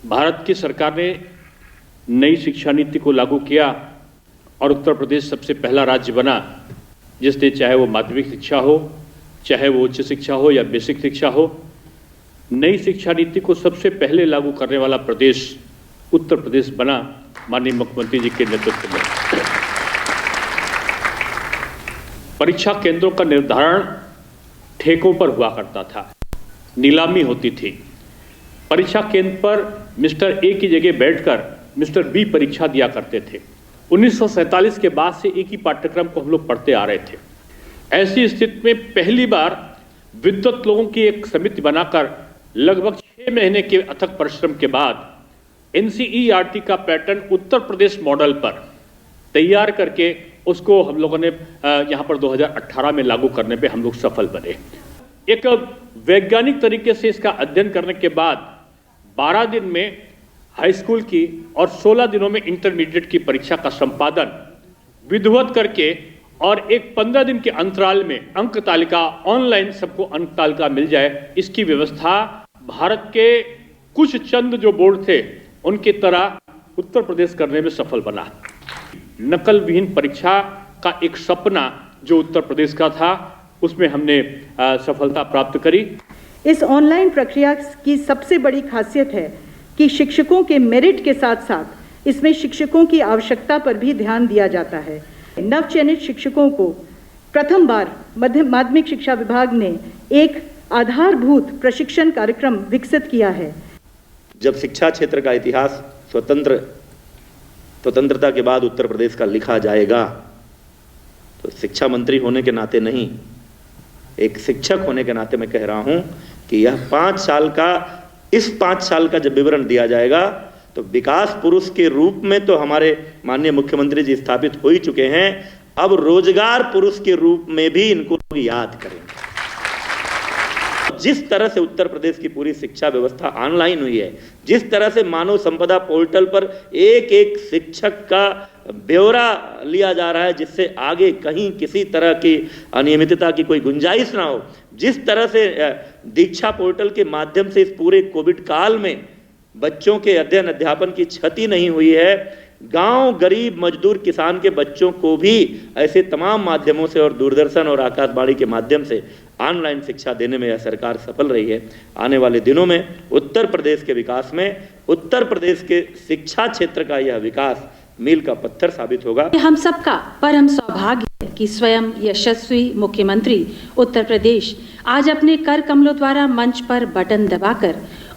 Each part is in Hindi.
भारत की सरकार ने नई शिक्षा नीति को लागू किया और उत्तर प्रदेश सबसे पहला राज्य बना जिसने, चाहे वो माध्यमिक शिक्षा हो, चाहे वो उच्च शिक्षा हो या बेसिक शिक्षा हो, नई शिक्षा नीति को सबसे पहले लागू करने वाला प्रदेश उत्तर प्रदेश बना माननीय मुख्यमंत्री जी के नेतृत्व में। परीक्षा केंद्रों का निर्धारण ठेकों पर हुआ करता था, नीलामी होती थी। परीक्षा केंद्र पर मिस्टर ए की जगह बैठकर मिस्टर बी परीक्षा दिया करते थे। 1947 के बाद से एक ही पाठ्यक्रम को हम लोग पढ़ते आ रहे थे। ऐसी स्थिति में पहली बार विद्वत लोगों की एक समिति बनाकर लगभग 6 महीने के अथक परिश्रम के बाद एनसीईआरटी का पैटर्न उत्तर प्रदेश मॉडल पर तैयार करके उसको हम लोगों ने यहाँ पर 2018 में लागू करने पे हम लोग सफल बने। एक वैज्ञानिक तरीके से इसका अध्ययन करने के बाद 12 दिन में हाई स्कूल की और 16 दिनों में इंटरमीडिएट की परीक्षा का संपादन विधिवत करके और एक 15 दिन के अंतराल में अंक तालिका ऑनलाइन सबको अंक तालिका मिल जाए, इसकी व्यवस्था भारत के कुछ चंद जो बोर्ड थे उनकी तरह उत्तर प्रदेश करने में सफल बना। नकल विहीन परीक्षा का एक सपना जो उत्तर प्रदेश का था, उसमें हमने सफलता प्राप्त करी। इस ऑनलाइन प्रक्रिया की सबसे बड़ी खासियत है कि शिक्षकों के मेरिट के साथ साथ इसमें शिक्षकों की आवश्यकता पर भी ध्यान दिया जाता है। नवचयनित शिक्षकों को प्रथम बार माध्यमिक शिक्षा विभाग ने एक आधारभूत प्रशिक्षण कार्यक्रम विकसित किया है। जब शिक्षा क्षेत्र का इतिहास स्वतंत्रता के बाद उत्तर प्रदेश का लिखा जाएगा तो शिक्षा मंत्री होने के नाते नहीं, एक शिक्षक होने के नाते मैं कह रहा हूं कि यह 5 साल का जब विवरण दिया जाएगा तो विकास पुरुष के रूप में तो हमारे माननीय मुख्यमंत्री जी स्थापित हो ही चुके हैं, अब रोजगार पुरुष के रूप में भी इनको याद करेंगे। जिस तरह से उत्तर प्रदेश की पूरी शिक्षा व्यवस्था ऑनलाइन हुई है, जिस तरह से मानव संपदा पोर्टल पर एक एक शिक्षक का ब्यौरा लिया जा रहा है जिससे आगे कहीं किसी तरह की अनियमितता की कोई गुंजाइश ना हो, जिस तरह से दीक्षा पोर्टल के माध्यम से इस पूरे कोविड काल में बच्चों के अध्ययन अध्यापन की क्षति नहीं हुई है, गांव गरीब मजदूर किसान के बच्चों को भी ऐसे तमाम माध्यमों से और दूरदर्शन और आकाशवाणी के माध्यम से ऑनलाइन शिक्षा देने में यह सरकार सफल रही है। आने वाले दिनों में उत्तर प्रदेश के विकास में उत्तर प्रदेश के शिक्षा क्षेत्र का यह विकास मील का पत्थर साबित होगा। हम सबका परम सौभाग्य है कि स्वयं यशस्वी मुख्यमंत्री उत्तर प्रदेश आज अपने कर कमलों द्वारा मंच पर बटन दबाकर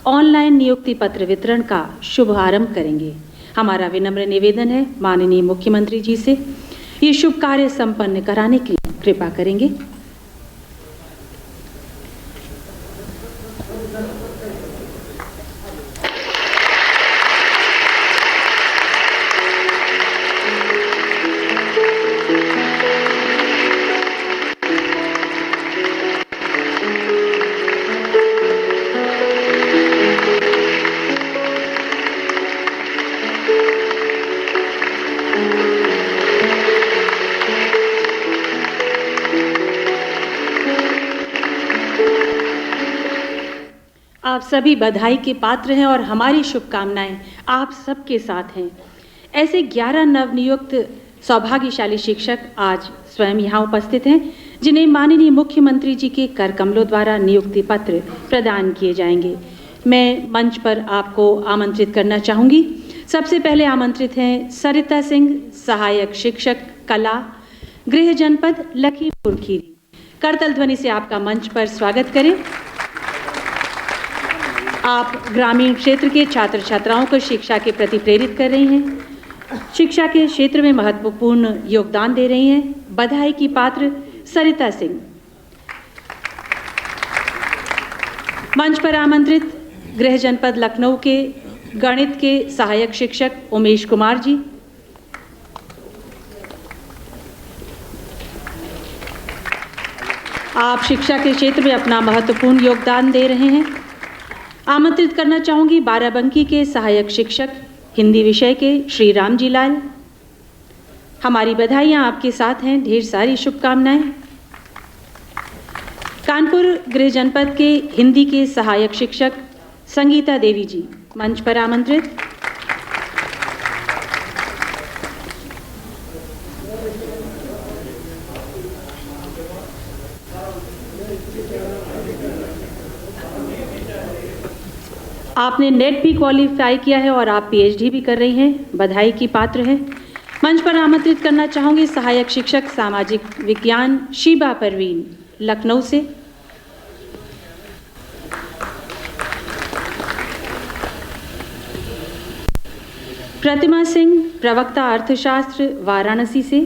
ऑनलाइन नियुक्ति पत्र वितरण का शुभारंभ करेंगे। हमारा विनम्र निवेदन है माननीय मुख्यमंत्री जी से ये शुभ कार्य संपन्न कराने की कृपा करेंगे। आप सभी बधाई के पात्र हैं और हमारी शुभकामनाएं आप सबके साथ हैं। ऐसे 11 नवनियुक्त सौभाग्यशाली शिक्षक आज स्वयं यहाँ उपस्थित हैं जिन्हें माननीय मुख्यमंत्री जी के कर कमलों द्वारा नियुक्ति पत्र प्रदान किए जाएंगे। मैं मंच पर आपको आमंत्रित करना चाहूँगी। सबसे पहले आमंत्रित हैं सरिता सिंह, सहायक शिक्षक कला, गृह जनपद लखीमपुर खीरी। करतल ध्वनि से आपका मंच पर स्वागत करें। आप ग्रामीण क्षेत्र के छात्र छात्राओं को शिक्षा के प्रति प्रेरित कर रही हैं, शिक्षा के क्षेत्र में महत्वपूर्ण योगदान दे रही हैं। बधाई की पात्र सरिता सिंह। मंच पर आमंत्रित गृह जनपद लखनऊ के गणित के सहायक शिक्षक उमेश कुमार जी। आप शिक्षा के क्षेत्र में अपना महत्वपूर्ण योगदान दे रहे हैं। आमंत्रित करना चाहूँगी बाराबंकी के सहायक शिक्षक हिंदी विषय के श्री राम जी लाल। हमारी बधाइयाँ आपके साथ हैं, ढेर सारी शुभकामनाएं। कानपुर गृह जनपद के हिंदी के सहायक शिक्षक संगीता देवी जी। मंच पर आमंत्रित। आपने नेट भी क्वालिफाई किया है और आप पीएचडी भी कर रही हैं, बधाई की पात्र हैं। मंच पर आमंत्रित करना चाहूंगी सहायक शिक्षक सामाजिक विज्ञान शीबा परवीन, लखनऊ से। प्रतिमा सिंह, प्रवक्ता अर्थशास्त्र, वाराणसी से।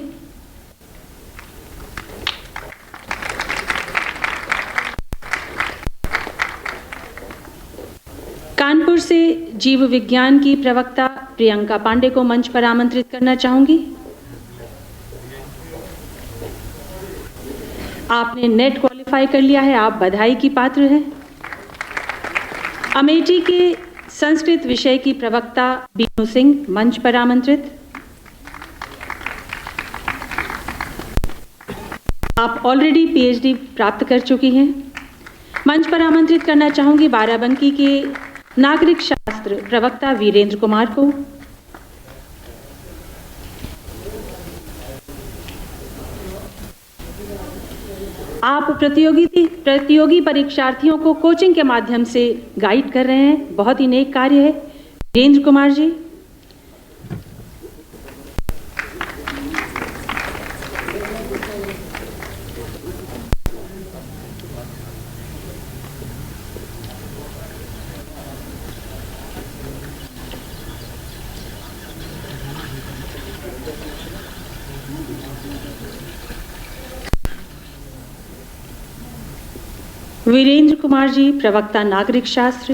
कानपुर से जीव विज्ञान की प्रवक्ता प्रियंका पांडे को मंच पर आमंत्रित करना चाहूंगी। आपने नेट क्वालिफाई कर लिया है, आप बधाई की पात्र हैं। अमेठी के संस्कृत विषय की प्रवक्ता बीनू सिंह, मंच पर आमंत्रित। आप ऑलरेडी पीएचडी प्राप्त कर चुकी हैं। मंच पर आमंत्रित करना चाहूंगी बाराबंकी के नागरिक शास्त्र प्रवक्ता वीरेंद्र कुमार को। आप प्रतियोगी परीक्षार्थियों को कोचिंग के माध्यम से गाइड कर रहे हैं, बहुत ही नेक कार्य है वीरेंद्र कुमार जी। वीरेंद्र कुमार जी, प्रवक्ता नागरिक शास्त्र।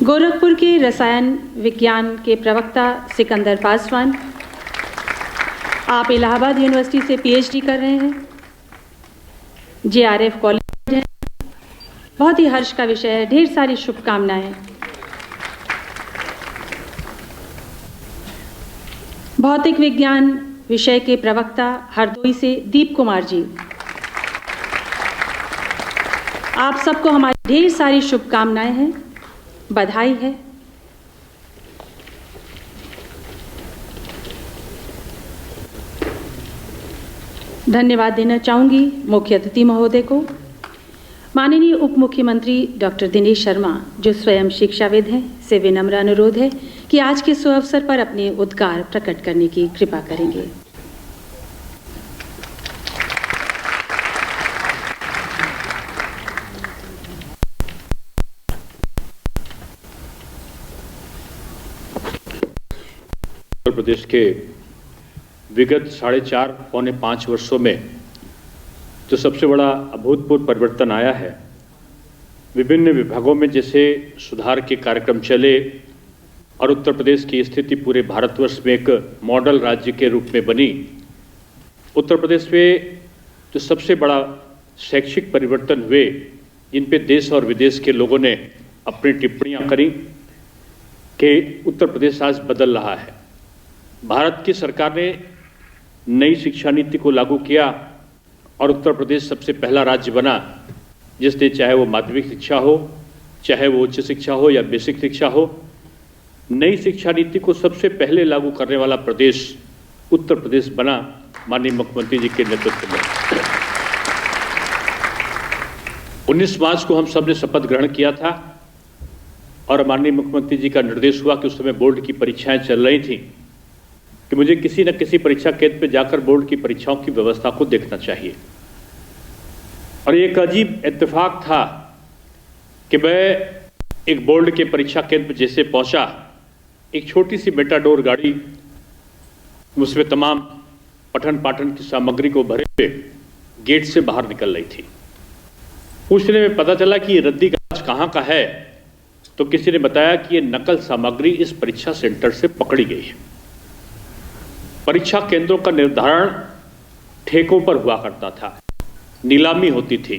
गोरखपुर के रसायन विज्ञान के प्रवक्ता सिकंदर पासवान, आप इलाहाबाद यूनिवर्सिटी से पीएचडी कर रहे हैं, जेआरएफ कॉलेज है, बहुत ही हर्ष का विषय है, ढेर सारी शुभकामनाएं। भौतिक विज्ञान विषय के प्रवक्ता हरदोई से दीप कुमार जी, आप सबको हमारी ढेर सारी शुभकामनाएं हैं, बधाई है। धन्यवाद देना चाहूंगी मुख्य अतिथि महोदय को, माननीय उप मुख्यमंत्री डॉक्टर दिनेश शर्मा जो स्वयं शिक्षाविद हैं, से विनम्र अनुरोध है कि आज के शुभ अवसर पर अपने उद्गार प्रकट करने की कृपा करेंगे। उत्तर प्रदेश के विगत 4.5 पौने 5 वर्षों में जो सबसे बड़ा अभूतपूर्व परिवर्तन आया है, विभिन्न विभागों में जैसे सुधार के कार्यक्रम चले और उत्तर प्रदेश की स्थिति पूरे भारतवर्ष में एक मॉडल राज्य के रूप में बनी। उत्तर प्रदेश में जो सबसे बड़ा शैक्षिक परिवर्तन हुए, जिन पे देश और विदेश के लोगों ने अपनी टिप्पणियां करी कि उत्तर प्रदेश आज बदल रहा है। भारत की सरकार ने नई शिक्षा नीति को लागू किया और उत्तर प्रदेश सबसे पहला राज्य बना जिसने, चाहे वो माध्यमिक शिक्षा हो, चाहे वो उच्च शिक्षा हो या बेसिक शिक्षा हो, नई शिक्षा नीति को सबसे पहले लागू करने वाला प्रदेश उत्तर प्रदेश बना माननीय मुख्यमंत्री जी के नेतृत्व में। 19 मार्च को हम सब ने शपथ ग्रहण किया था और माननीय मुख्यमंत्री जी का निर्देश हुआ कि उस समय बोर्ड की परीक्षाएं चल रही थी कि मुझे किसी न किसी परीक्षा केंद्र पर जाकर बोर्ड की परीक्षाओं की व्यवस्था को देखना चाहिए। और एक अजीब इत्तेफाक था कि मैं एक बोर्ड के परीक्षा केंद्र पर जैसे पहुंचा, एक छोटी सी मेटाडोर गाड़ी उसमें तमाम पठन पाठन की सामग्री को भरे हुए गेट से बाहर निकल रही थी। पूछने में पता चला कि ये रद्दी कागज कहाँ का है, तो किसी ने बताया कि ये नकल सामग्री इस परीक्षा सेंटर से पकड़ी गई है। परीक्षा केंद्रों का निर्धारण ठेकों पर हुआ करता था, नीलामी होती थी।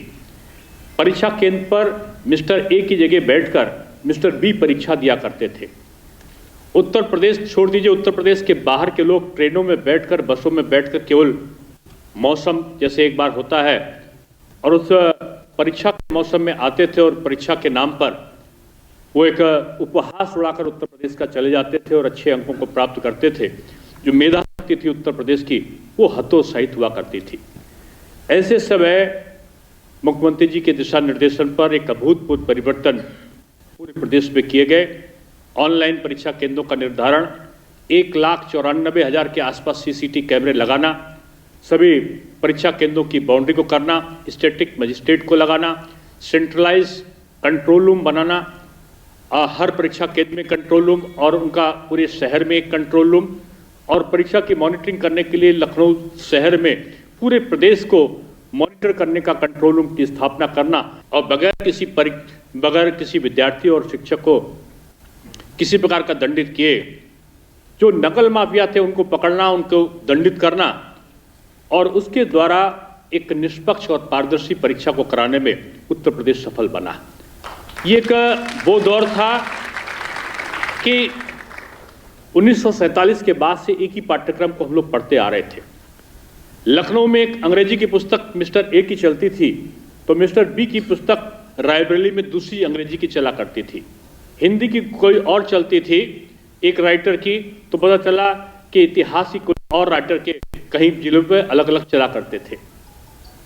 परीक्षा केंद्र पर मिस्टर ए की जगह बैठकर मिस्टर बी परीक्षा दिया करते थे। उत्तर प्रदेश छोड़ दीजिए, उत्तर प्रदेश के बाहर के लोग ट्रेनों में बैठकर, बसों में बैठकर केवल मौसम जैसे एक बार होता है, और उस परीक्षा के मौसम में आते थे और परीक्षा के नाम पर वो एक उपहास उड़ाकर उत्तर प्रदेश का चले जाते थे और अच्छे अंकों को प्राप्त करते थे। जो मेधा शक्ति थी उत्तर प्रदेश की, वो हतोत्साहित हुआ करती थी। ऐसे समय मुख्यमंत्री जी के दिशा निर्देशन पर एक अभूतपूर्व परिवर्तन पूरे प्रदेश में किए गए। ऑनलाइन परीक्षा केंद्रों का निर्धारण, 1,94,000 के आसपास सीसीटीवी कैमरे लगाना, सभी परीक्षा केंद्रों की बाउंड्री को करना, स्टैटिक मजिस्ट्रेट को लगाना, सेंट्रलाइज कंट्रोल रूम बनाना, हर परीक्षा केंद्र में कंट्रोल रूम और उनका पूरे शहर में एक कंट्रोल रूम, और परीक्षा की मॉनिटरिंग करने के लिए लखनऊ शहर में पूरे प्रदेश को मॉनिटर करने का कंट्रोल रूम की स्थापना करना, और बगैर किसी विद्यार्थी और शिक्षक को किसी प्रकार का दंडित किए जो नकल माफिया थे उनको पकड़ना, उनको दंडित करना, और उसके द्वारा एक निष्पक्ष और पारदर्शी परीक्षा को कराने में उत्तर प्रदेश सफल बना। ये एक वो दौर था कि 1947 के बाद से एक ही पाठ्यक्रम को हम लोग पढ़ते आ रहे थे। लखनऊ में एक अंग्रेजी की पुस्तक मिस्टर ए की चलती थी, तो मिस्टर बी की पुस्तक रायबरेली में दूसरी अंग्रेजी की चला करती थी। हिंदी की कोई और चलती थी एक राइटर की, तो पता चला कि इतिहास की कोई और राइटर के कहीं जिलों पे अलग अलग चला करते थे।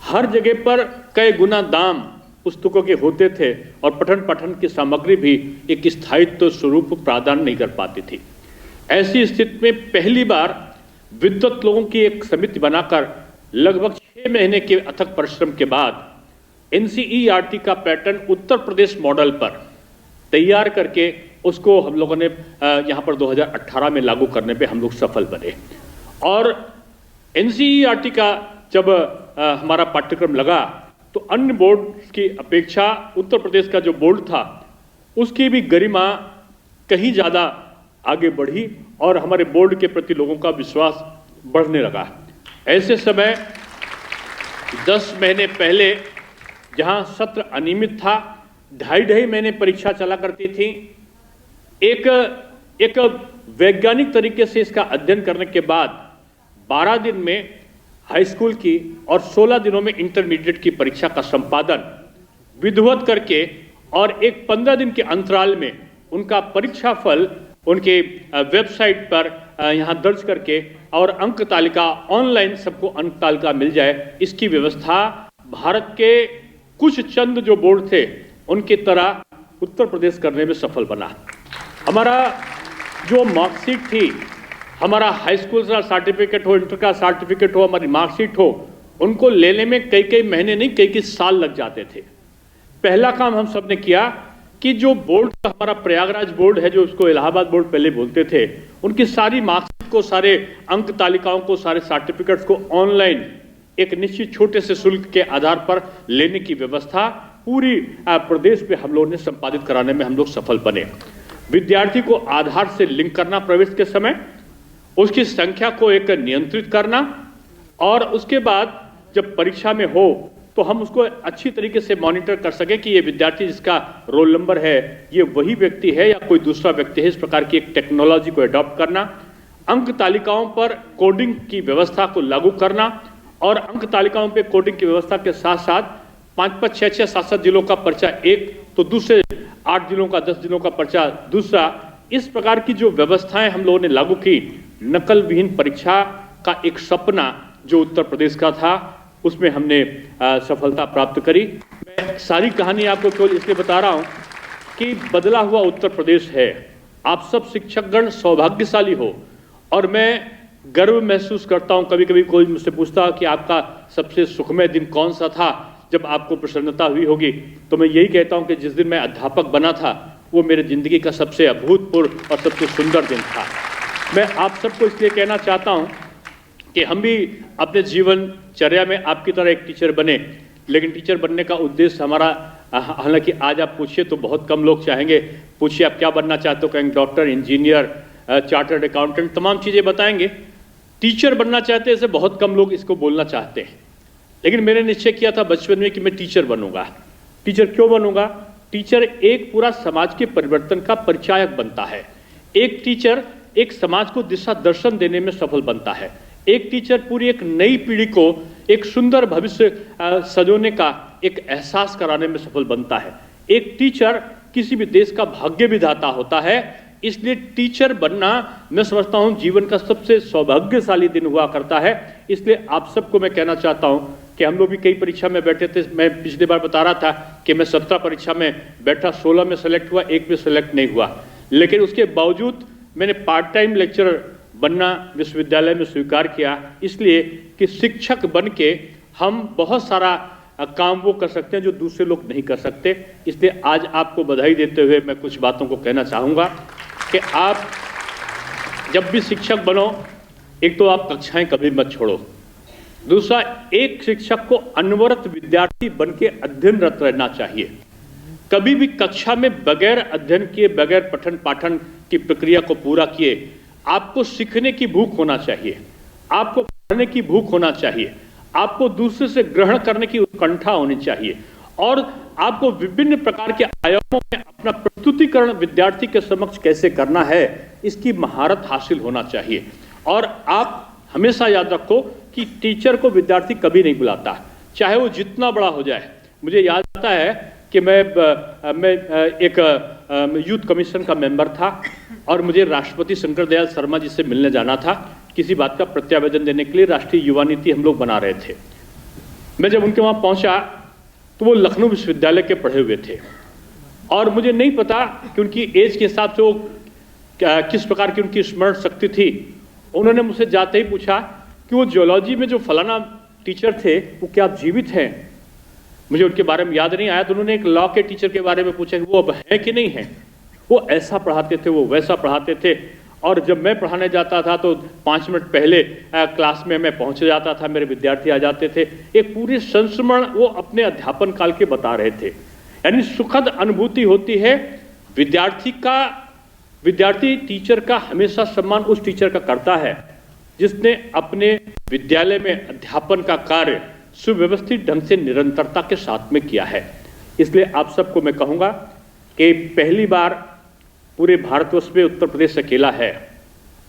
हर जगह पर कई गुना दाम पुस्तकों के होते थे और पठन पाठन की सामग्री भी एक स्थायित्व स्वरूप प्रदान नहीं कर पाती थी। ऐसी स्थिति में पहली बार विद्वत लोगों की एक समिति बनाकर लगभग 6 महीने के अथक परिश्रम के बाद एनसीईआरटी का पैटर्न उत्तर प्रदेश मॉडल पर तैयार करके उसको हम लोगों ने यहाँ पर 2018 में लागू करने पे हम लोग सफल बने। और एनसीईआरटी का जब हमारा पाठ्यक्रम लगा तो अन्य बोर्ड की अपेक्षा उत्तर प्रदेश का जो बोर्ड था उसकी भी गरिमा कहीं ज़्यादा आगे बढ़ी और हमारे बोर्ड के प्रति लोगों का विश्वास बढ़ने लगा। ऐसे समय 10 महीने पहले जहां सत्र अनियमित था, 2.5 महीने परीक्षा चला करती थी, एक वैज्ञानिक तरीके से इसका अध्ययन करने के बाद 12 दिन में हाई स्कूल की और 16 दिनों में इंटरमीडिएट की परीक्षा का संपादन विधिवत करके और एक 15 दिन के अंतराल में उनका परीक्षा फल उनके वेबसाइट पर यहाँ दर्ज करके और अंक तालिका ऑनलाइन सबको अंक तालिका मिल जाए, इसकी व्यवस्था भारत के कुछ चंद जो बोर्ड थे उनकी तरह उत्तर प्रदेश करने में सफल बना। हमारा जो मार्कशीट थी, हमारा हाई स्कूल का सर्टिफिकेट हो, इंटर का सर्टिफिकेट हो, हमारी मार्कशीट हो, उनको लेने में कई महीने नहीं कई साल लग जाते थे। पहला काम हम सब ने किया कि जो बोर्ड का हमारा प्रयागराज बोर्ड है, जो उसको इलाहाबाद बोर्ड पहले बोलते थे, उनकी सारी मार्कशीट को, सारे अंक तालिकाओं को, सारे सर्टिफिकेट्स को ऑनलाइन एक निश्चित छोटे से शुल्क के आधार पर लेने की व्यवस्था पूरी प्रदेश में हम लोगों ने संपादित कराने में हम लोग सफल बने। विद्यार्थी को आधार से लिंक करना प्रवेश के समय, उसकी संख्या को एक नियंत्रित करना, और उसके बाद जब परीक्षा में हो तो हम उसको अच्छी तरीके से मॉनिटर कर सकें कि ये विद्यार्थी जिसका रोल नंबर है ये वही व्यक्ति है या कोई दूसरा व्यक्ति है। इस प्रकार की एक टेक्नोलॉजी को अडॉप्ट करना, अंक तालिकाओं पर कोडिंग की व्यवस्था को लागू करना, और अंक तालिकाओं पे कोडिंग की व्यवस्था के साथ साथ 5-5, 6-6, 7-7 जिलों का पर्चा एक, तो दूसरे 8 जिलों का 10 जिलों का पर्चा दूसरा। इस प्रकार की जो व्यवस्थाएं हम लोगों ने लागू की, नकल विहीन परीक्षा का एक सपना जो उत्तर प्रदेश का था उसमें हमने सफलता प्राप्त करी। मैं सारी कहानी आपको केवल इसलिए बता रहा हूं कि बदला हुआ उत्तर प्रदेश है। आप सब शिक्षकगण सौभाग्यशाली हो, और मैं गर्व महसूस करता हूं। कभी कभी कोई मुझसे पूछता है कि आपका सबसे सुखमय दिन कौन सा था जब आपको प्रसन्नता हुई होगी, तो मैं यही कहता हूं कि जिस दिन मैं अध्यापक बना था वो मेरे जिंदगी का सबसे अभूतपूर्व और सबसे सुंदर दिन था। मैं आप सबको इसलिए कहना चाहता हूं कि हम भी अपने जीवनचर्या में आपकी तरह एक टीचर बने, लेकिन टीचर बनने का उद्देश्य हमारा, हालांकि आज आप पूछिए तो बहुत कम लोग चाहेंगे, पूछिए आप क्या बनना चाहते हो, कहेंगे डॉक्टर, इंजीनियर, चार्टर्ड अकाउंटेंट, तमाम चीज़ें बताएंगे। टीचर बनना चाहते हैं, ऐसे बहुत कम लोग इसको बोलना चाहते हैं। लेकिन मैंने निश्चय किया था बचपन में कि मैं टीचर बनूंगा। टीचर क्यों बनूंगा? टीचर एक पूरा समाज के परिवर्तन का परिचायक बनता है। एक टीचर एक समाज को दिशा दर्शन देने में सफल बनता है। एक टीचर पूरी एक नई पीढ़ी को एक सुंदर भविष्य सजोने का एक एहसास कराने में सफल बनता है। एक टीचर किसी भी देश का भाग्य विधाता होता है, इसलिए टीचर बनना मैं समझता हूं जीवन का सबसे सौभाग्यशाली दिन हुआ करता है। इसलिए आप सबको मैं कहना चाहता हूं कि हम लोग भी कई परीक्षा में बैठे थे। मैं पिछली बार बता रहा था कि मैं 17 परीक्षा में बैठा, 16 में सेलेक्ट हुआ, 1 में सेलेक्ट नहीं हुआ, लेकिन उसके बावजूद मैंने पार्ट टाइम लेक्चरर बनना विश्वविद्यालय में स्वीकार किया, इसलिए कि शिक्षक बन के हम बहुत सारा काम वो कर सकते हैं जो दूसरे लोग नहीं कर सकते। इसलिए आज आपको बधाई देते हुए मैं कुछ बातों को कहना चाहूँगा कि आप जब भी शिक्षक बनो, एक तो आप कक्षाएं कभी मत छोड़ो, दूसरा एक शिक्षक को अनवरत विद्यार्थी बन के अध्ययनरत रहना चाहिए। कभी भी कक्षा में बगैर अध्ययन किए, बगैर पठन पाठन की प्रक्रिया को पूरा किए, आपको सीखने की भूख होना चाहिए, आपको पढ़ने की भूख होना चाहिए, आपको दूसरे से ग्रहण करने की उत्कंठा होनी चाहिए और आपको विभिन्न प्रकार के आयामों में अपना प्रस्तुतिकरण विद्यार्थी के समक्ष कैसे करना है, इसकी महारत हासिल होना चाहिए। और आप हमेशा याद रखो कि टीचर को विद्यार्थी कभी नहीं बुलाता, चाहे वो जितना बड़ा हो जाए। मुझे याद आता है कि मैं एक यूथ कमीशन का मेंबर था और मुझे राष्ट्रपति शंकर दयाल शर्मा जी से मिलने जाना था, किसी बात का प्रत्यावेदन देने के लिए। राष्ट्रीय युवा नीति हम लोग बना रहे थे। मैं जब उनके वहाँ पहुँचा तो वो लखनऊ विश्वविद्यालय के पढ़े हुए थे और मुझे नहीं पता कि उनकी एज के हिसाब से वो किस प्रकार की उनकी स्मरण शक्ति थी। उन्होंने मुझसे जाते ही पूछा कि वो जियोलॉजी में जो फलाना टीचर थे वो क्या आप जीवित हैं। मुझे उनके बारे में याद नहीं आया, तो उन्होंने एक लॉ के टीचर के बारे में पूछा कि वो अब हैं कि नहीं हैं। वो ऐसा पढ़ाते थे, वो वैसा पढ़ाते थे और जब मैं पढ़ाने जाता था तो 5 मिनट पहले क्लास में मैं पहुंच जाता था, मेरे विद्यार्थी आ जाते थे। एक पूरी संस्मरण वो अपने अध्यापन काल के बता रहे थे। यानी सुखद अनुभूति होती है। विद्यार्थी टीचर का हमेशा सम्मान उस टीचर का करता है जिसने अपने विद्यालय में अध्यापन का कार्य सुव्यवस्थित ढंग से निरंतरता के साथ में किया है। इसलिए आप सबको मैं कहूँगा कि पहली बार पूरे भारतवर्ष में उत्तर प्रदेश अकेला है।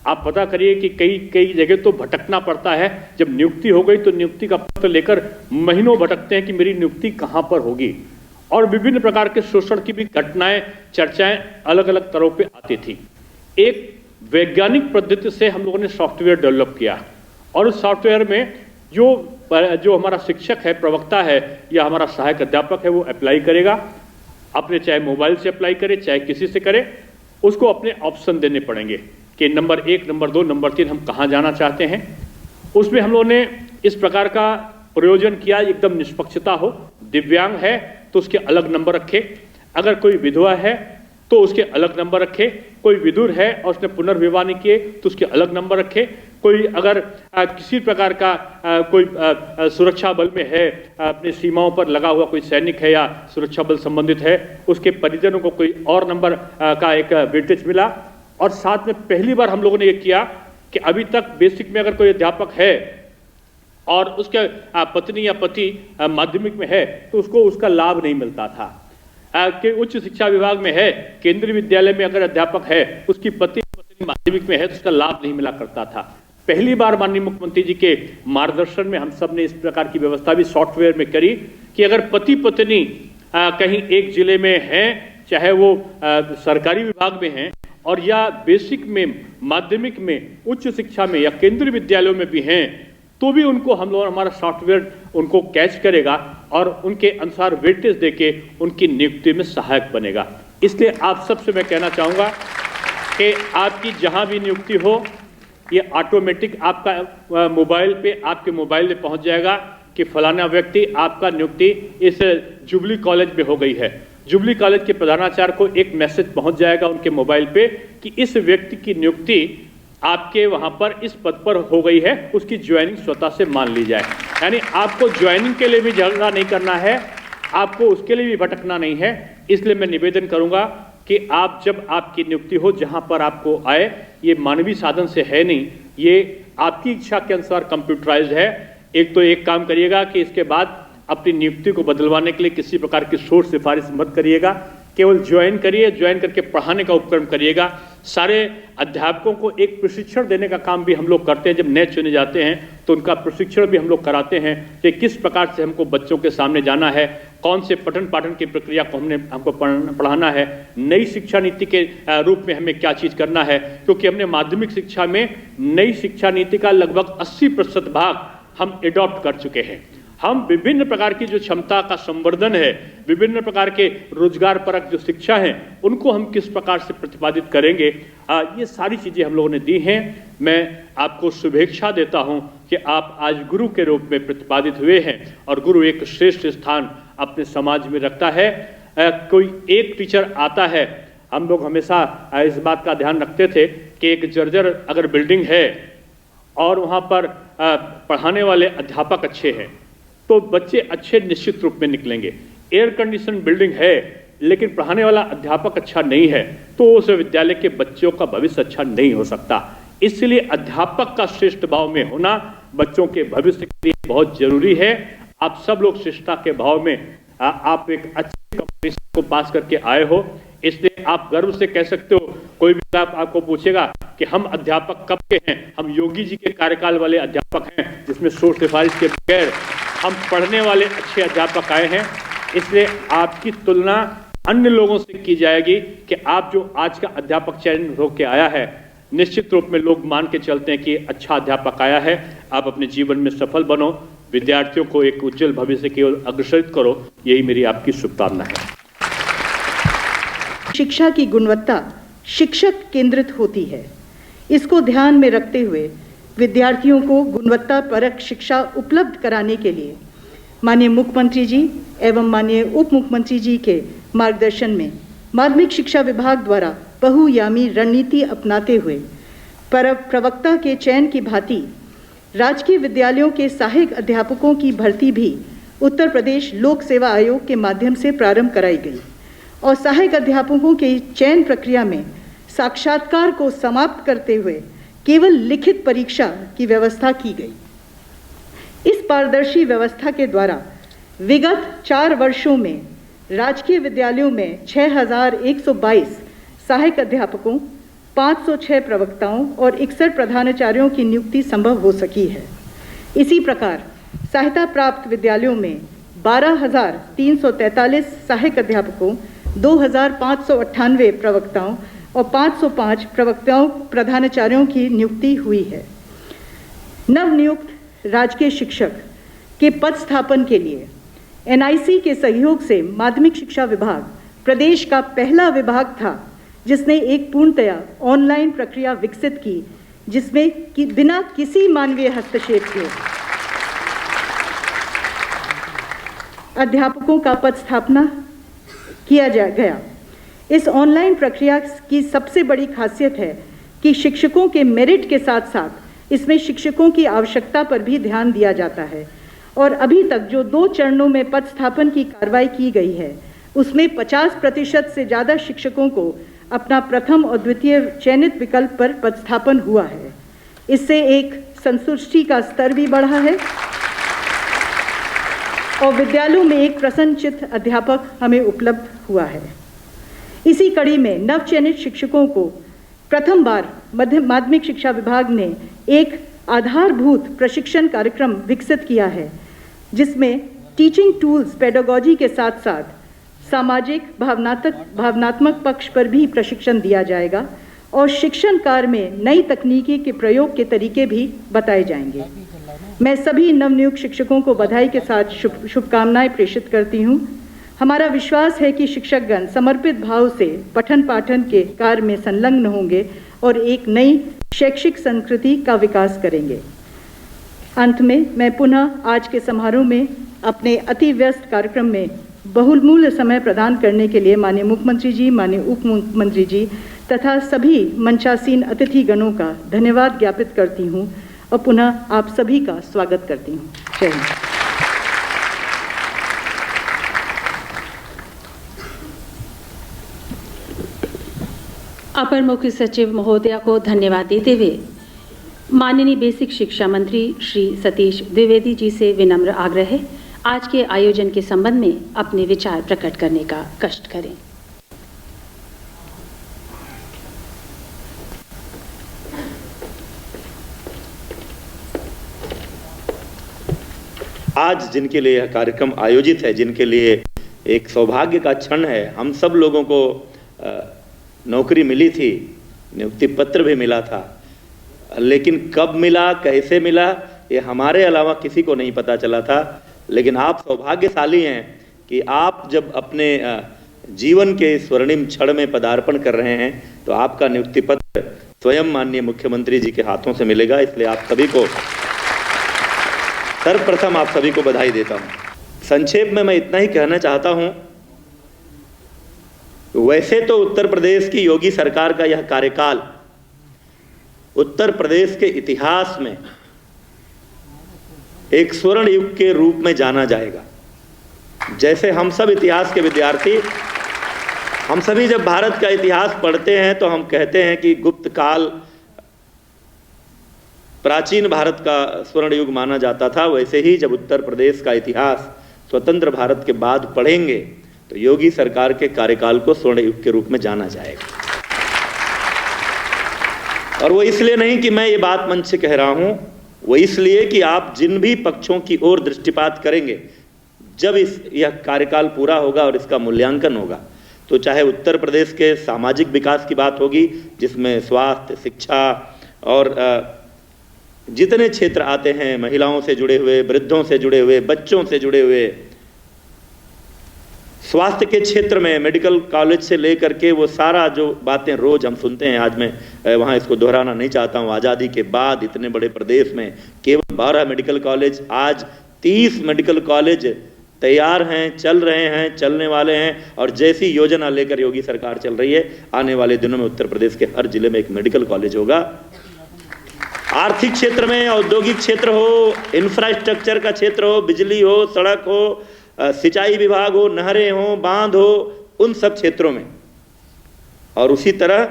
आप पता करिए कि कई जगह तो भटकना पड़ता है। जब नियुक्ति हो गई तो नियुक्ति का पत्र लेकर महीनों भटकते हैं कि मेरी नियुक्ति कहाँ पर होगी, और विभिन्न प्रकार के शोषण की भी घटनाएं, चर्चाएं अलग अलग तरह पे आती थी। एक वैज्ञानिक पद्धति से हम लोगों ने सॉफ्टवेयर डेवलप किया और उस सॉफ्टवेयर में जो हमारा शिक्षक है, प्रवक्ता है या हमारा सहायक अध्यापक है, वो अप्लाई करेगा। अपने चाहे मोबाइल से अप्लाई करे, चाहे किसी से करे, उसको अपने ऑप्शन देने पड़ेंगे कि नंबर 1, नंबर 2, नंबर 3 हम कहाँ जाना चाहते हैं। उसमें हम लोगों ने इस प्रकार का प्रयोजन किया, एकदम निष्पक्षता हो। दिव्यांग है तो उसके अलग नंबर रखे, अगर कोई विधवा है तो उसके अलग नंबर रखे, कोई विधुर है और उसने पुनर्विवाह नहीं किए तो उसके अलग नंबर रखे, कोई अगर किसी प्रकार का कोई सुरक्षा बल में है, अपनी सीमाओं पर लगा हुआ कोई सैनिक है या सुरक्षा बल संबंधित है, उसके परिजनों को कोई और नंबर का एक वेटेज मिला। और साथ में पहली बार हम लोगों ने ये किया कि अभी तक बेसिक में अगर कोई अध्यापक है और उसके पत्नी या पति माध्यमिक में है तो उसको उसका लाभ नहीं मिलता था। कि उच्च शिक्षा विभाग में है, केंद्रीय विद्यालय में अगर अध्यापक है, उसकी पत्नी माध्यमिक में है तो उसका लाभ नहीं मिला करता था। पहली बार माननीय मुख्यमंत्री जी के मार्गदर्शन में हम सब ने इस प्रकार की व्यवस्था भी सॉफ्टवेयर में करी कि अगर पति पत्नी कहीं एक जिले में हैं, चाहे वो सरकारी विभाग में हैं और या बेसिक में, माध्यमिक में, उच्च शिक्षा में या केंद्रीय विद्यालयों में भी हैं, तो भी उनको हम लोग, हमारा सॉफ्टवेयर उनको कैच करेगा और उनके अनुसार वेटेज देके उनकी नियुक्ति में सहायक बनेगा। इसलिए आप सबसे मैं कहना चाहूँगा कि आपकी जहाँ भी नियुक्ति हो, ये ऑटोमेटिक आपका मोबाइल पे, आपके मोबाइल में पहुँच जाएगा कि फलाना व्यक्ति आपका नियुक्ति इस जुबली कॉलेज में हो गई है। जुबली कॉलेज के प्रधानाचार्य को एक मैसेज पहुँच जाएगा उनके मोबाइल पे कि इस व्यक्ति की नियुक्ति आपके वहां पर इस पद पर हो गई है, उसकी ज्वाइनिंग स्वतः से मान ली जाए। यानी आपको ज्वाइनिंग के लिए भी झगड़ा नहीं करना है, आपको उसके लिए भी भटकना नहीं है। इसलिए मैं निवेदन करूंगा कि आप जब आपकी नियुक्ति हो, जहां पर आपको आए, ये मानवीय साधन से है नहीं, ये आपकी इच्छा के अनुसार कंप्यूटराइज्ड है। एक तो एक काम करिएगा कि इसके बाद अपनी नियुक्ति को बदलवाने के लिए किसी प्रकार की सोच सिफारिश मत करिएगा, केवल ज्वाइन करिए, ज्वाइन करके पढ़ाने का उपक्रम करिएगा। सारे अध्यापकों को एक प्रशिक्षण देने का काम भी हम लोग करते हैं। जब नए चुने जाते हैं तो उनका प्रशिक्षण भी हम लोग कराते हैं कि किस प्रकार से हमको बच्चों के सामने जाना है, कौन से पठन पाठन की प्रक्रिया को हमको पढ़ाना है, नई शिक्षा नीति के रूप में हमें क्या चीज़ करना है। क्योंकि हमने माध्यमिक शिक्षा में नई शिक्षा नीति का लगभग 80% भाग हम एडॉप्ट कर चुके हैं। हम विभिन्न प्रकार की जो क्षमता का संवर्धन है, विभिन्न प्रकार के रोजगार परक जो शिक्षा है, उनको हम किस प्रकार से प्रतिपादित करेंगे, ये सारी चीज़ें हम लोगों ने दी हैं। मैं आपको शुभेच्छा देता हूं कि आप आज गुरु के रूप में प्रतिपादित हुए हैं और गुरु एक श्रेष्ठ स्थान अपने समाज में रखता है। कोई एक टीचर आता है, हम लोग हमेशा इस बात का ध्यान रखते थे कि एक जर्जर अगर बिल्डिंग है और वहाँ पर पढ़ाने वाले अध्यापक अच्छे हैं तो बच्चे अच्छे निश्चित रूप में निकलेंगे। एयर कंडीशन बिल्डिंग है लेकिन पढ़ाने वाला अध्यापक अच्छा नहीं है तो उस विद्यालय के बच्चों का भविष्य अच्छा नहीं हो सकता। इसलिए अध्यापक का श्रेष्ठ भाव में होना बच्चों के भविष्य के लिए बहुत जरूरी है। आप सब लोग श्रेष्ठता के भाव में आप एक अच्छे कंपटीशन को पास करके आए हो, इसलिए आप गर्व से कह सकते हो। कोई भी आपको पूछेगा कि हम अध्यापक कब के हैं, हम योगी जी के कार्यकाल वाले अध्यापक हैं जिसमें शोर सिफारिश के बगैर हम पढ़ने वाले अच्छे अध्यापक आए हैं। इसलिए आपकी तुलना अन्य लोगों से की जाएगी कि आप जो आज का अध्यापक चयन होकर आया है, निश्चित रूप में लोग मान के चलते हैं कि अच्छा अध्यापक आया है। आप अपने जीवन में सफल बनो, विद्यार्थियों को एक उज्जवल भविष्य की ओर अग्रसरित करो, यही मेरी आपकी शुभकामना है। शिक्षा की गुणवत्ता शिक्षक केंद्रित होती है। इसको ध्यान में रखते हुए विद्यार्थियों को गुणवत्ता परक शिक्षा उपलब्ध कराने के लिए माननीय मुख्यमंत्री जी एवं माननीय उप मुख्यमंत्री जी के मार्गदर्शन में माध्यमिक शिक्षा विभाग द्वारा बहुआयामी रणनीति अपनाते हुए प्रवक्ता के चयन की भांति राजकीय विद्यालयों के सहायक अध्यापकों की भर्ती भी उत्तर प्रदेश लोक सेवा आयोग के माध्यम से प्रारंभ कराई गई और सहायक अध्यापकों के चयन प्रक्रिया में साक्षात्कार को समाप्त करते हुए केवल लिखित परीक्षा की व्यवस्था की गई। इस पारदर्शी व्यवस्था के द्वारा विगत 4 वर्षों में राजकीय विद्यालयों में 6122 सहायक अध्यापकों, 506 प्रवक्ताओं और 61 प्रधानाचार्यों की नियुक्ति संभव हो सकी है। इसी प्रकार सहायता प्राप्त विद्यालयों में 12,343 सहायक अध्यापकों, 2,598 प्रवक्ताओं और 505 प्रवक्ताओं प्रधानाचार्यों की नियुक्ति हुई है। नवनियुक्त राजकीय शिक्षक के पद स्थापन के लिए NIC के सहयोग से माध्यमिक शिक्षा विभाग प्रदेश का पहला विभाग था जिसने एक पूर्णतया ऑनलाइन प्रक्रिया विकसित की, जिसमें कि बिना किसी मानवीय हस्तक्षेप के अध्यापकों का पद स्थापना किया गया। इस ऑनलाइन प्रक्रिया की सबसे बड़ी खासियत है कि शिक्षकों के मेरिट के साथ साथ इसमें शिक्षकों की आवश्यकता पर भी ध्यान दिया जाता है और अभी तक जो 2 चरणों में पद स्थापन की कार्रवाई की गई है उसमें 50% से ज़्यादा शिक्षकों को अपना प्रथम और द्वितीय चयनित विकल्प पर पद स्थापन हुआ है। इससे एक संतुष्टि का स्तर भी बढ़ा है और विद्यालयों में एक प्रसन्नचित्त अध्यापक हमें उपलब्ध हुआ है। इसी कड़ी में नवचयनित शिक्षकों को प्रथम बार माध्यमिक शिक्षा विभाग ने एक आधारभूत प्रशिक्षण कार्यक्रम विकसित किया है, जिसमें टीचिंग टूल्स पेडागोजी के साथ साथ सामाजिक भावनात्मक पक्ष पर भी प्रशिक्षण दिया जाएगा और शिक्षण कार्य में नई तकनीकी के प्रयोग के तरीके भी बताए जाएंगे। मैं सभी नवनियुक्त शिक्षकों को बधाई के साथ शुभकामनाएं प्रेषित करती हूं। हमारा विश्वास है कि शिक्षकगण समर्पित भाव से पठन पाठन के कार्य में संलग्न होंगे और एक नई शैक्षिक संस्कृति का विकास करेंगे। अंत में मैं पुनः आज के समारोह में अपने अति व्यस्त कार्यक्रम में बहुमूल्य समय प्रदान करने के लिए माननीय मुख्यमंत्री जी, माननीय उप मुख्यमंत्री जी तथा सभी मंचासीन अतिथिगणों का धन्यवाद ज्ञापित करती हूँ और पुनः आप सभी का स्वागत करती हूँ। जय हिंद। अपर मुख्य सचिव महोदया को धन्यवाद देते हुए माननीय बेसिक शिक्षा मंत्री श्री सतीश द्विवेदी जी से विनम्र आग्रह है, आज के आयोजन के संबंध में अपने विचार प्रकट करने का कष्ट करें। आज जिनके लिए यह कार्यक्रम आयोजित है, जिनके लिए एक सौभाग्य का क्षण है, हम सब लोगों को नौकरी मिली थी, नियुक्ति पत्र भी मिला था, लेकिन कब मिला, कैसे मिला, ये हमारे अलावा किसी को नहीं पता चला था। लेकिन आप सौभाग्यशाली हैं कि आप जब अपने जीवन के स्वर्णिम क्षण में पदार्पण कर रहे हैं तो आपका नियुक्ति पत्र स्वयं माननीय मुख्यमंत्री जी के हाथों से मिलेगा। इसलिए आप सभी को सर्वप्रथम आप सभी को बधाई देता हूं। संक्षेप में मैं इतना ही कहना चाहता हूं, वैसे तो उत्तर प्रदेश की योगी सरकार का यह कार्यकाल उत्तर प्रदेश के इतिहास में एक स्वर्ण युग के रूप में जाना जाएगा। जैसे हम सब इतिहास के विद्यार्थी, हम सभी जब भारत का इतिहास पढ़ते हैं तो हम कहते हैं कि गुप्त काल प्राचीन भारत का स्वर्ण युग माना जाता था। वैसे ही जब उत्तर प्रदेश का इतिहास स्वतंत्र भारत के बाद पढ़ेंगे तो योगी सरकार के कार्यकाल को स्वर्ण युग के रूप में जाना जाएगा। और वो इसलिए नहीं कि मैं ये बात मंच से कह रहा हूं, वो इसलिए कि आप जिन भी पक्षों की ओर दृष्टिपात करेंगे, जब यह कार्यकाल पूरा होगा और इसका मूल्यांकन होगा, तो चाहे उत्तर प्रदेश के सामाजिक विकास की बात होगी, जिसमें स्वास्थ्य, शिक्षा और जितने क्षेत्र आते हैं, महिलाओं से जुड़े हुए, वृद्धों से जुड़े हुए, बच्चों से जुड़े हुए, स्वास्थ्य के क्षेत्र में मेडिकल कॉलेज से लेकर के वो सारा जो बातें रोज हम सुनते हैं, आज मैं वहाँ इसको दोहराना नहीं चाहता हूँ। आज़ादी के बाद इतने बड़े प्रदेश में केवल 12 मेडिकल कॉलेज, आज 30 मेडिकल कॉलेज तैयार हैं, चल रहे हैं, चलने वाले हैं। और जैसी योजना लेकर योगी सरकार चल रही है, आने वाले दिनों में उत्तर प्रदेश के हर जिले में एक मेडिकल कॉलेज होगा। आर्थिक क्षेत्र में, औद्योगिक क्षेत्र हो, इंफ्रास्ट्रक्चर का क्षेत्र हो, बिजली हो, सड़क हो, सिंचाई विभाग हो, नहरें हो, बांध हो, उन सब क्षेत्रों में। और उसी तरह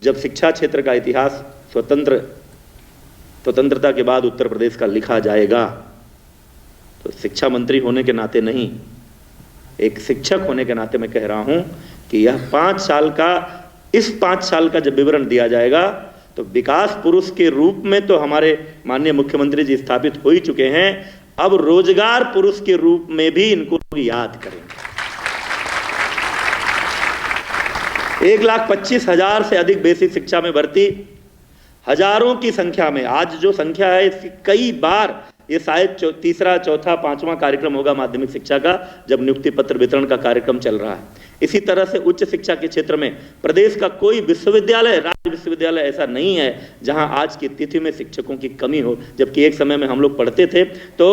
जब शिक्षा क्षेत्र का इतिहास स्वतंत्रता के बाद उत्तर प्रदेश का लिखा जाएगा, तो शिक्षा मंत्री होने के नाते नहीं, एक शिक्षक होने के नाते मैं कह रहा हूं कि यह 5 साल का जब विवरण दिया जाएगा तो विकास पुरुष के रूप में तो हमारे माननीय मुख्यमंत्री जी स्थापित हो ही चुके हैं, अब रोजगार पुरुष के रूप में भी इनको लोग याद करेंगे। 1,25,000 से अधिक बेसिक शिक्षा में भर्ती, हजारों की संख्या में, आज जो संख्या है इसकी कई बार, ये शायद तीसरा, चौथा, 5वां कार्यक्रम होगा माध्यमिक शिक्षा का, जब नियुक्ति पत्र वितरण का कार्यक्रम चल रहा है। इसी तरह से उच्च शिक्षा के क्षेत्र में प्रदेश का कोई विश्वविद्यालय, राज्य विश्वविद्यालय ऐसा नहीं है जहां आज की तिथि में शिक्षकों की कमी हो। जबकि एक समय में हम लोग पढ़ते थे तो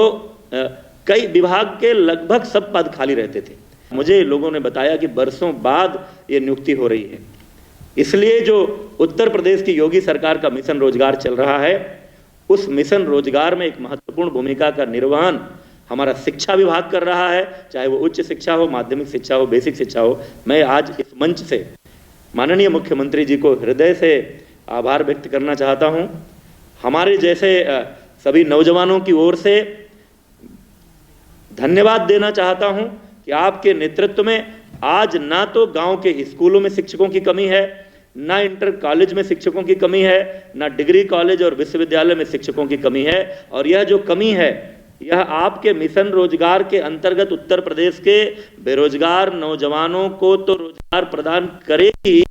कई विभाग के लगभग सब पद खाली रहते थे। मुझे लोगों ने बताया कि बरसों बाद ये नियुक्ति हो रही है। इसलिए जो उत्तर प्रदेश की योगी सरकार का मिशन रोजगार चल रहा है, उस मिशन रोजगार में एक महत्वपूर्ण भूमिका का निर्वहन हमारा शिक्षा विभाग कर रहा है, चाहे वो उच्च शिक्षा हो, माध्यमिक शिक्षा हो, बेसिक शिक्षा हो। मैं आज इस मंच से माननीय मुख्यमंत्री जी को हृदय से आभार व्यक्त करना चाहता हूं। हमारे जैसे सभी नौजवानों की ओर से धन्यवाद देना चाहता हूं कि आपके नेतृत्व में आज ना तो गांव के स्कूलों में शिक्षकों की कमी है, ना इंटर कॉलेज में शिक्षकों की कमी है, ना डिग्री कॉलेज और विश्वविद्यालय में शिक्षकों की कमी है। और यह जो कमी है, यह आपके मिशन रोजगार के अंतर्गत उत्तर प्रदेश के बेरोजगार नौजवानों को तो रोजगार प्रदान करेगी,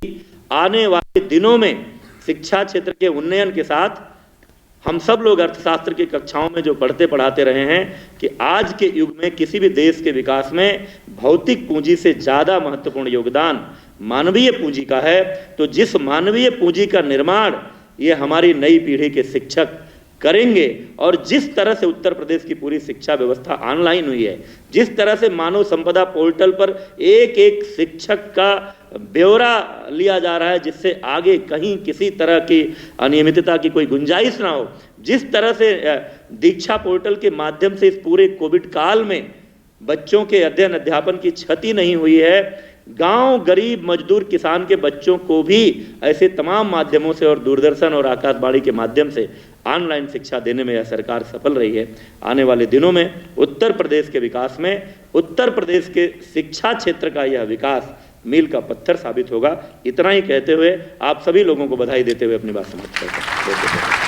आने वाले दिनों में शिक्षा क्षेत्र के उन्नयन के साथ हम सब लोग अर्थशास्त्र की कक्षाओं में जो पढ़ते पढ़ाते रहे हैं कि आज के युग में किसी भी देश के विकास में भौतिक पूंजी से ज्यादा महत्वपूर्ण योगदान मानवीय पूंजी का है। तो जिस मानवीय पूंजी का निर्माण ये हमारी नई पीढ़ी के शिक्षक करेंगे, और जिस तरह से उत्तर प्रदेश की पूरी शिक्षा व्यवस्था ऑनलाइन हुई है, जिस तरह से मानव संपदा पोर्टल पर एक एक शिक्षक का ब्यौरा लिया जा रहा है, जिससे आगे कहीं किसी तरह की अनियमितता की कोई गुंजाइश ना हो, जिस तरह से दीक्षा पोर्टल के माध्यम से इस पूरे कोविड काल में बच्चों के अध्ययन अध्यापन की क्षति नहीं हुई है, गांव गरीब मजदूर किसान के बच्चों को भी ऐसे तमाम माध्यमों से और दूरदर्शन और आकाशवाणी के माध्यम से ऑनलाइन शिक्षा देने में यह सरकार सफल रही है। आने वाले दिनों में उत्तर प्रदेश के विकास में उत्तर प्रदेश के शिक्षा क्षेत्र का यह विकास मील का पत्थर साबित होगा। इतना ही कहते हुए आप सभी लोगों को बधाई देते हुए अपनी बात समाप्त करता हूं।